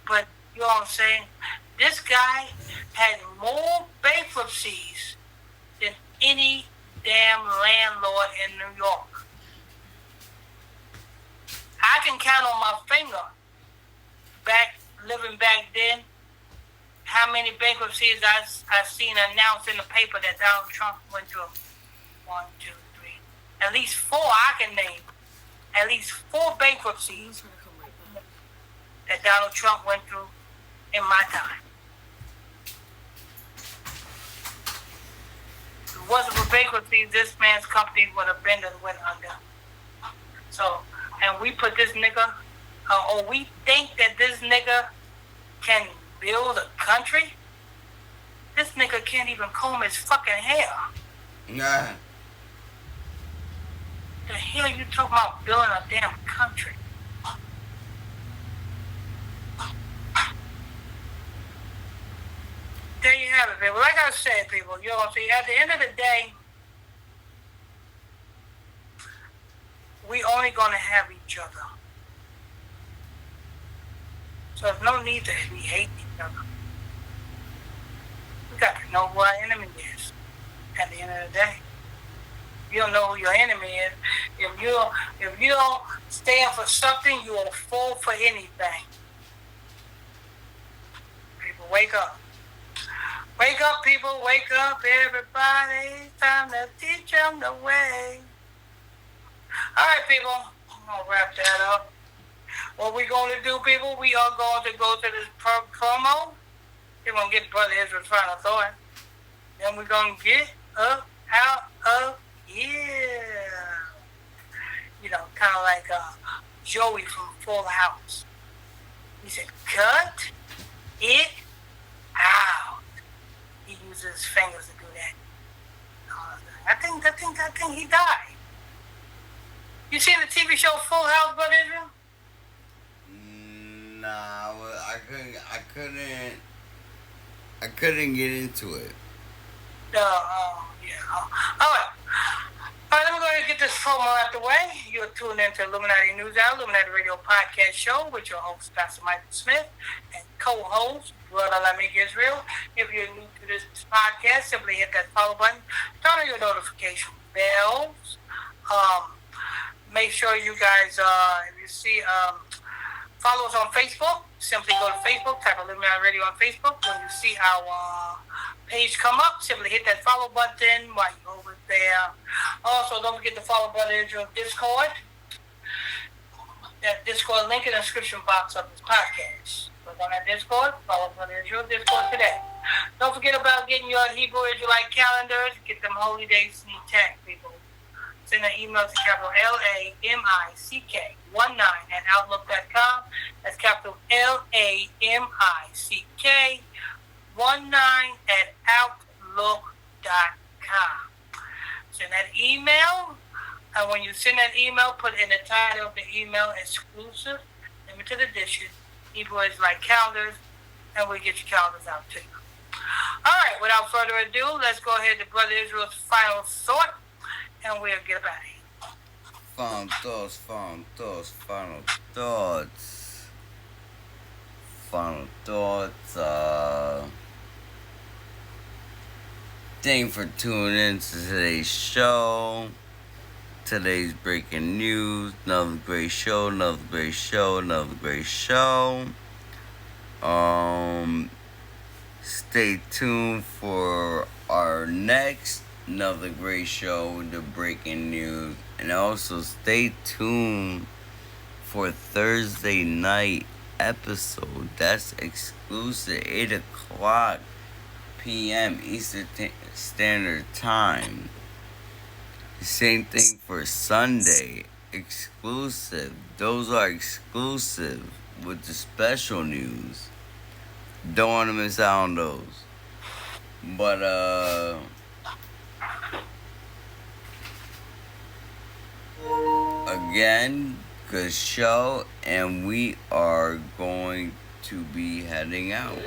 But you know what I'm saying? This guy had more bankruptcies than any damn landlord in New York. I can count on my finger, living back then, how many bankruptcies I've seen announced in the paper that Donald Trump went through. 1, 2, 3. At least 4 I can name. At least 4 bankruptcies that Donald Trump went through in my time. If it wasn't for bankruptcy, this man's company would have been and went under. So, and we put this nigga, or we think that this nigga can build a country? This nigga can't even comb his fucking hair. Nah. The hell you talking about building a damn country? There you have it, people. Like I said, people, you know what I'm saying? At the end of the day, we only gonna have each other. So there's no need to be hating each other. We got to know who our enemy is at the end of the day. You don't know who your enemy is. If you don't stand for something, you will fall for anything. People, wake up. Wake up, people, wake up, everybody. It's time to teach them the way. All right, people, I'm going to wrap that up. What we going to do, people, we are going to go to this promo. We're going to get Brother Israel's final thought. Then we're going to get up out of here. You know, kind of like Joey from Full House. He said, cut it out. He uses his fingers to do that. I think he died. You seen the TV show Full House, Brother Israel? Nah, I couldn't get into it. Yeah. All right. Let me go ahead and get this promo out the way. You're tuned into Illuminati News Hour, Illuminati Radio Podcast Show with your host, Pastor Michael Smith, and co-host, Brotha Lamick Israel. If you're new to this podcast, simply hit that follow button. Turn on your notification bells. Make sure you guys, if you see, follow us on Facebook. Simply go to Facebook, type Illuminati Radio on Facebook. When you see our page come up, simply hit that follow button while you're over there. Also, don't forget to follow Brother Israel Discord. That Discord link in the description box of this podcast. Click on that Discord, follow Brother Israel Discord today. Don't forget about getting your Hebrew Israelite calendars. Get them holy days sneak tag, people. Send an email to capital LAMICK19@outlook.com. That's capital LAMICK19@outlook.com. Send that email, and when you send that email, put in the title of the email exclusive, limited edition, Hebrew Israelite calendars, and we'll get your calendars out to you. All right, without further ado, let's go ahead to Brother Israel's final thought. And we'll get back. Final thoughts. Thank you for tuning in to today's show. Today's breaking news. Another great show. Stay tuned for our next another great show with the breaking news. And also stay tuned for Thursday night episode. That's exclusive, 8 o'clock p.m. Eastern Standard Time. The same thing for Sunday exclusive. Those are exclusive with the special news. Don't want to miss out on those. But again, good show, and we are going to be heading out.